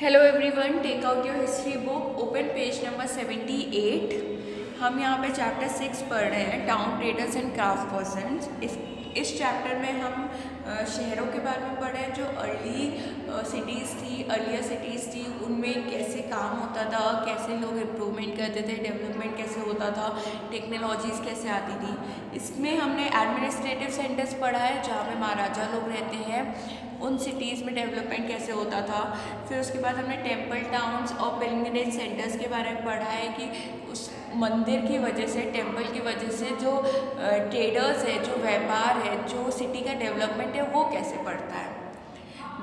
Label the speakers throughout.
Speaker 1: Hello everyone, take out your history book, open page number 78। हम यहाँ पे chapter 6 पढ़ रहे हैं, town traders and craft persons. इस चैप्टर में हम शहरों के बारे में पढ़े हैं जो अर्लियर सिटीज़ थी, उनमें कैसे काम होता था, कैसे लोग इम्प्रूवमेंट करते थे, डेवलपमेंट कैसे होता था, टेक्नोलॉजीज़ कैसे आती थी। इसमें हमने एडमिनिस्ट्रेटिव सेंटर्स पढ़ा है जहाँ पे महाराजा लोग रहते हैं, उन सिटीज़ में डेवलपमेंट कैसे होता था। फिर उसके बाद हमने टेम्पल टाउन्स और पिलग्रिमेज सेंटर्स के बारे में पढ़ा है कि उस मंदिर की वजह से, टेम्पल की वजह से जो ट्रेडर्स है, जो व्यापार है, जो सिटी का डेवलपमेंट है वो कैसे बढ़ता है।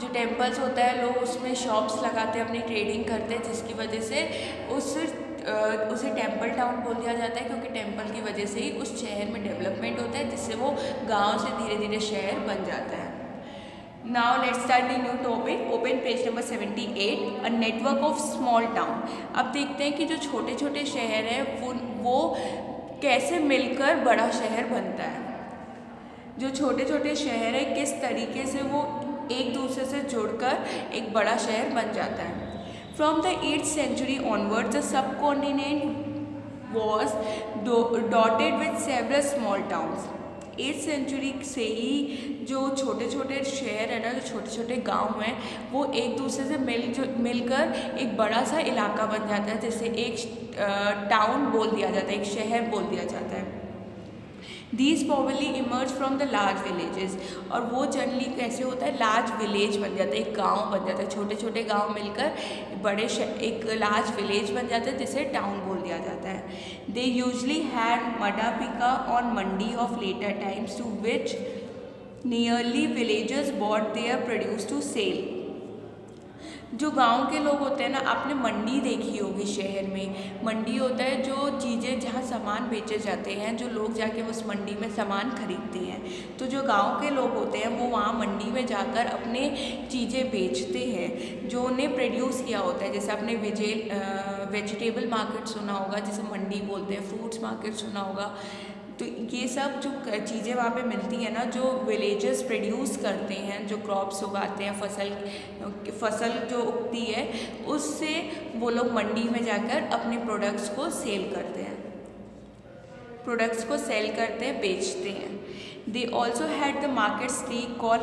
Speaker 1: जो टेम्पल्स होता है, लोग उसमें शॉप्स लगाते हैं, अपनी ट्रेडिंग करते हैं, जिसकी वजह से उसे टेम्पल टाउन बोल दिया जाता है, क्योंकि टेम्पल की वजह से ही उस शहर में डेवलपमेंट होता है, जिससे वो गाँव से धीरे धीरे शहर बन जाता है। Now let's start the new topic. Open page number 78. A network of small town. अब देखते हैं कि जो छोटे छोटे शहर हैं वो कैसे मिलकर बड़ा शहर बनता है। जो छोटे छोटे शहर हैं किस तरीके से वो एक दूसरे से जुड़कर एक बड़ा शहर बन जाता है। From the 8th century onwards, the subcontinent was dotted with several small towns. 8th century से ही जो छोटे छोटे शहर है ना, जो छोटे छोटे गांव हैं, वो एक दूसरे से मिलकर एक बड़ा सा इलाका बन जाता है, जिसे एक टाउन बोल दिया जाता है, एक शहर बोल दिया जाता है। These probably emerge from the large villages. और वो जनरली कैसे होता है, लार्ज विलेज बन जाता है, एक गांव बन जाता है, छोटे छोटे गांव मिलकर एक लार्ज विलेज बन जाता है, जिसे टाउन बोल दिया जाता है। They usually had madapika or mandi of later times, to which nearly villagers bought their produce to sale. जो गांव के लोग होते हैं ना, आपने मंडी देखी होगी। शहर में मंडी होता है जो चीज़ें, जहाँ सामान बेचे जाते हैं, जो लोग जाके उस मंडी में सामान खरीदते हैं। तो जो गांव के लोग होते हैं वो वहाँ मंडी में जाकर अपने चीज़ें बेचते हैं जो उन्हें प्रोड्यूस किया होता है। जैसे आपने वेजिटेबल मार्केट सुना होगा, जिसे मंडी बोलते हैं, फ्रूट्स मार्केट सुना होगा। तो ये सब जो चीज़ें वहाँ पे मिलती हैं ना, जो विलेजर्स प्रोड्यूस करते हैं, जो क्रॉप्स उगाते हैं, फसल जो उगती है, उससे वो लोग मंडी में जाकर अपने प्रोडक्ट्स को सेल करते हैं, बेचते हैं। They also had the market street call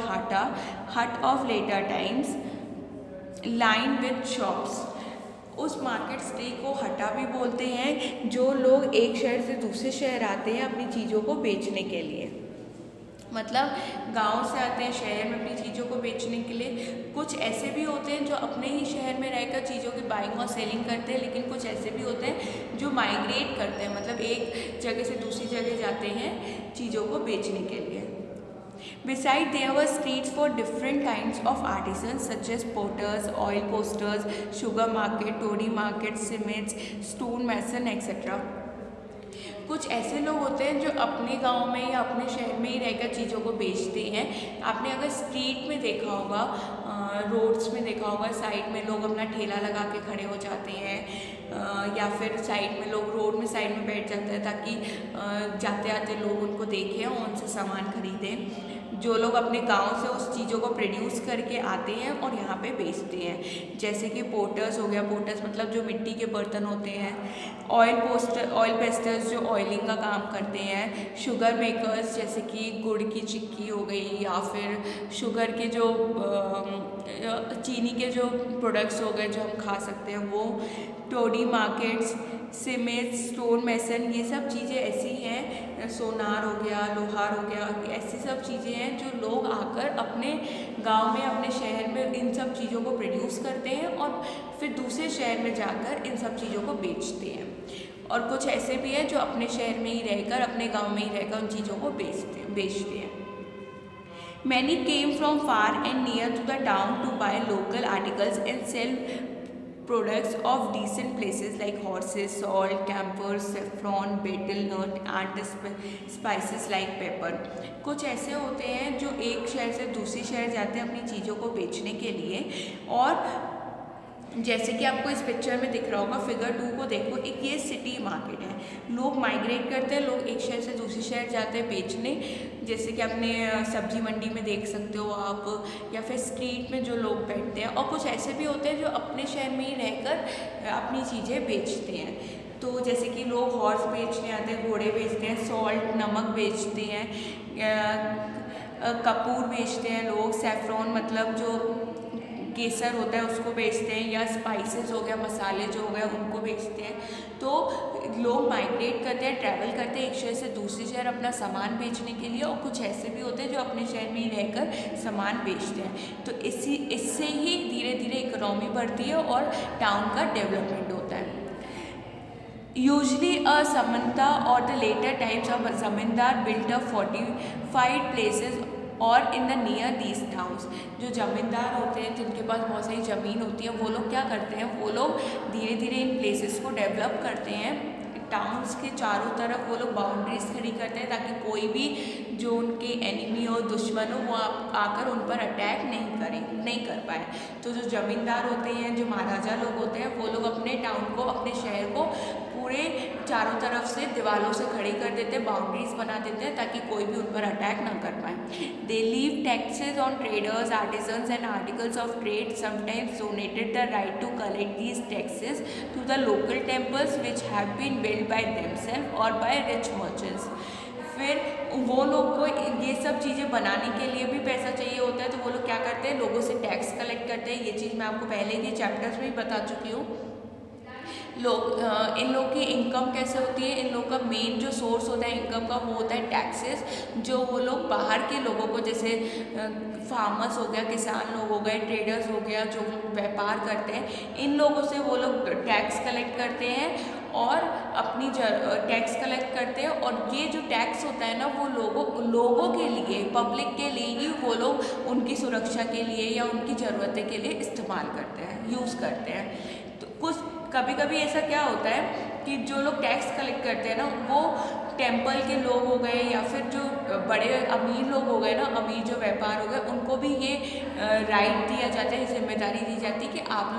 Speaker 1: hut of later times, lane with shops. उस मार्केट स्ट्रीट को हटा भी बोलते हैं, जो लोग एक शहर से दूसरे शहर आते हैं अपनी चीज़ों को बेचने के लिए। मतलब गांव से आते हैं शहर में अपनी चीज़ों को बेचने के लिए। कुछ ऐसे भी होते हैं जो अपने ही शहर में रहकर चीज़ों की बाइंग और सेलिंग करते हैं, लेकिन कुछ ऐसे भी होते हैं जो माइग्रेट करते हैं, मतलब एक जगह से दूसरी जगह जाते हैं चीज़ों को बेचने के लिए। Besides, there were streets for different kinds of artisans such as potters, oil posters, sugar market, toady market, smiths, stone mason, etc. कुछ ऐसे लोग होते हैं जो अपने गांव में या अपने शहर में ही रहकर चीज़ों को बेचते हैं। आपने अगर स्ट्रीट में देखा होगा, रोड्स में देखा होगा, साइड में लोग अपना ठेला लगा के खड़े हो जाते हैं, या फिर साइड में लोग रोड में साइड में बैठ जाते हैं ताकि जाते आते लोग उनको देखें और उनसे सामान खरीदें। जो लोग अपने गांव से उस चीज़ों को प्रोड्यूस करके आते हैं और यहाँ पे बेचते हैं, जैसे कि पोटर्स हो गया। पोटर्स मतलब जो मिट्टी के बर्तन होते हैं। ऑयल पेस्टर्स जो ऑयलिंग का काम करते हैं। शुगर मेकर्स जैसे कि गुड़ की चिक्की हो गई, या फिर शुगर के जो चीनी के जो प्रोडक्ट्स हो गए जो हम खा सकते हैं वो। Todi markets, cement, stone mason, ये सब चीज़ें ऐसी हैं। सोनार हो गया, लोहार हो गया, ऐसी सब चीज़ें हैं जो लोग आकर अपने गांव में, अपने शहर में इन सब चीज़ों को प्रोड्यूस करते हैं और फिर दूसरे शहर में जाकर इन सब चीज़ों को बेचते हैं। और कुछ ऐसे भी हैं जो अपने शहर में ही रहकर, अपने गांव में ही रहकर उन चीज़ों को बेचते हैं। Many came from far and near to the town to buy local articles and sell products of decent places like horses, salt, camphor, saffron, betel nut and spices like pepper. कुछ ऐसे होते हैं जो एक शहर से दूसरी शहर जाते हैं अपनी चीज़ों को बेचने के लिए, और जैसे कि आपको इस पिक्चर में दिख रहा होगा, फिगर 2 को देखो, एक ये सिटी मार्केट है। लोग माइग्रेट करते हैं, लोग एक शहर से दूसरे शहर जाते हैं बेचने, जैसे कि अपने सब्जी मंडी में देख सकते हो आप, या फिर स्ट्रीट में जो लोग बैठते हैं। और कुछ ऐसे भी होते हैं जो अपने शहर में ही रहकर अपनी चीज़ें बेचते हैं। तो जैसे कि लोग हॉर्स बेचने आते हैं, घोड़े बेचते हैं, सॉल्ट नमक बेचते हैं, कपूर बेचते हैं लोग, सैफरॉन मतलब जो केसर होता है उसको बेचते हैं, या स्पाइसेस हो गया, मसाले जो हो गए उनको बेचते हैं। तो लोग माइग्रेट करते हैं, ट्रैवल करते हैं एक शहर से दूसरे शहर अपना सामान बेचने के लिए। और कुछ ऐसे भी होते हैं जो अपने शहर में ही रहकर सामान बेचते हैं। तो इससे ही धीरे धीरे इकोनॉमी बढ़ती है और टाउन का डेवलपमेंट होता है। Usually a Samanta or the later times of zamindar built up fortified places और in the near these towns. जो ज़मींदार होते हैं जिनके पास बहुत सारी ज़मीन होती है, वो लोग क्या करते हैं, वो लोग धीरे धीरे इन प्लेसेस को डेवलप करते हैं। टाउन्स के चारों तरफ वो लोग बाउंड्रीज खड़ी करते हैं ताकि कोई भी जो उनके एनिमी हो, दुश्मन हो, वो आकर उन पर अटैक नहीं कर पाए। तो जो ज़मींदार होते हैं, जो महाराजा लोग होते हैं, वो लोग अपने टाउन को, अपने शहर को पूरे चारों तरफ से दीवारों से खड़ी कर देते हैं, बाउंड्रीज बना देते हैं ताकि कोई भी उन पर अटैक ना कर पाए। They leave taxes on traders, artisans and articles of trade, sometimes donated the right to collect these taxes to the local temples which have been build by themselves और बाय रिच मर्चेंट्स। फिर वो लोग को ये सब चीज़ें बनाने के लिए भी पैसा चाहिए होता है, तो वो लोग क्या करते हैं, लोगों से टैक्स कलेक्ट करते हैं। ये चीज़ मैं आपको पहले के चैप्टर्स में ही बता चुकी हूँ। इन लोग की इनकम कैसे होती है, इन लोग का मेन जो सोर्स होता है इनकम का वो होता है टैक्सेस, जो वो लोग बाहर के लोगों को, जैसे फार्मर्स हो गया, किसान लोग हो गए, ट्रेडर्स हो गया, जो व्यापार करते हैं, इन लोगों से वो लोग टैक्स कलेक्ट करते हैं और अपनी टैक्स कलेक्ट करते हैं। और ये जो टैक्स होता है ना, वो लोगों के लिए, पब्लिक के लिए ही वो लोग उनकी सुरक्षा के लिए या उनकी ज़रूरतें के लिए इस्तेमाल करते हैं, यूज़ करते हैं। तो कुछ कभी कभी ऐसा क्या होता है कि जो लोग टैक्स कलेक्ट करते हैं ना, वो टेम्पल के लोग हो गए या फिर जो बड़े अमीर लोग हो गए ना, अमीर जो व्यापार हो गए, उनको भी ये राइट दिया जाता है, जिम्मेदारी दी जाती है कि आप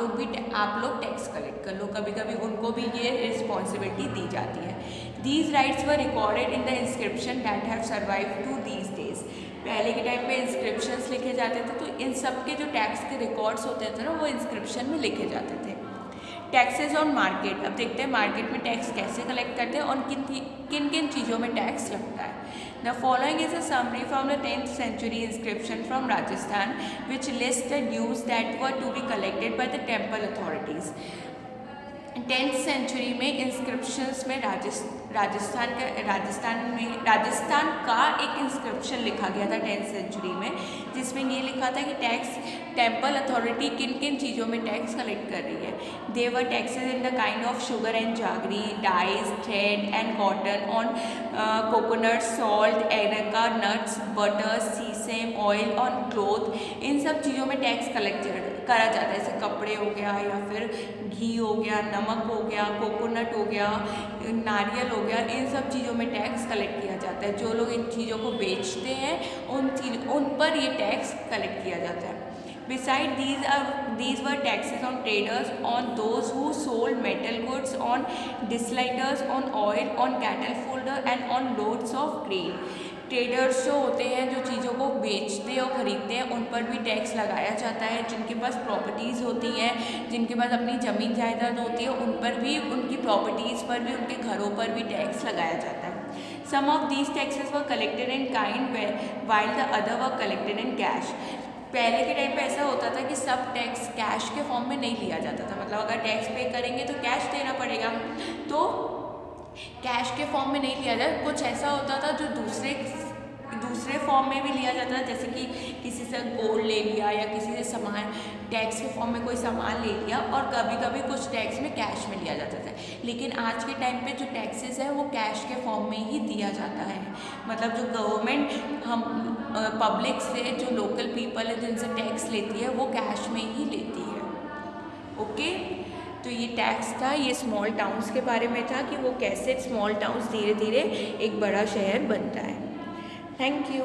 Speaker 1: लोग टैक्स कलेक्ट कर लो। कभी कभी उनको भी ये रिस्पॉन्सिबिलिटी दी जाती है। These rights were recorded in the inscription that have survive to these days. पहले के टाइम पे इंस्क्रिप्शंस लिखे जाते थे, तो इन सब के जो टैक्स के रिकॉर्ड्स होते थे ना, वो इंस्क्रिप्शन में लिखे जाते थे। Taxes on market. अब देखते हैं मार्केट में टैक्स कैसे कलेक्ट करते हैं और किन किन चीज़ों में टैक्स लगता है। The following is a summary from the 10th century inscription from Rajasthan which lists the dues that were to be collected by the temple authorities। 10th century में इंस्क्रिप्शंस में राजस्थान का एक इंस्क्रिप्शन लिखा गया था 10th century में, जिसमें ये लिखा था कि टेम्पल अथॉरिटी किन किन चीज़ों में टैक्स कलेक्ट कर रही है। They were taxes in the kind of sugar and jaggery, dyes, thread and cotton, on coconut, salt, areca, nuts, butter, sesame, oil, on cloth. इन सब चीज़ों में टैक्स कलेक्ट करा जाता है, जैसे कपड़े हो गया या फिर घी हो गया, नमक हो गया, कोकोनट हो गया, नारियल हो गया, इन सब चीज़ों में टैक्स कलेक्ट किया जाता है। जो लोग इन चीज़ों को बेचते हैं उन पर ये टैक्स कलेक्ट किया जाता है। Beside these were taxes on traders, on those who sold metal goods, on distillators, on oil, on cattle folder and on loads of grain। Traders जो होते हैं, जो चीज़ों को बेचते और ख़रीदते हैं, उन पर भी टैक्स लगाया जाता है। जिनके पास प्रॉपर्टीज़ होती हैं, जिनके पास अपनी ज़मीन जायदाद होती है, उन पर भी, उनकी प्रॉपर्टीज़ पर भी, उनके घरों पर भी टैक्स लगाया जाता है। Some of these taxes were collected in kind while the other were collected in cash. पहले के टाइम पे ऐसा होता था कि सब टैक्स कैश के फॉर्म में नहीं लिया जाता था, मतलब अगर टैक्स पे करेंगे तो कैश देना पड़ेगा, तो कैश के फॉर्म में नहीं लिया जाता। कुछ ऐसा होता था जो दूसरे फॉर्म में भी लिया जाता था, जैसे कि किसी से गोल्ड ले लिया या किसी से सामान टैक्स के फॉर्म में कोई सामान ले लिया, और कभी कभी कुछ टैक्स में कैश में लिया जाता था। लेकिन आज के टाइम पे जो टैक्सेस है वो कैश के फॉर्म में ही दिया जाता है, मतलब जो गवर्नमेंट हम पब्लिक से, जो लोकल पीपल है जिनसे टैक्स लेती है, वो कैश में ही लेती है। ओके, तो ये टैक्स था, ये स्मॉल टाउन्स के बारे में था कि वो कैसे स्मॉल टाउन्स धीरे धीरे एक बड़ा शहर बनता है। Thank you.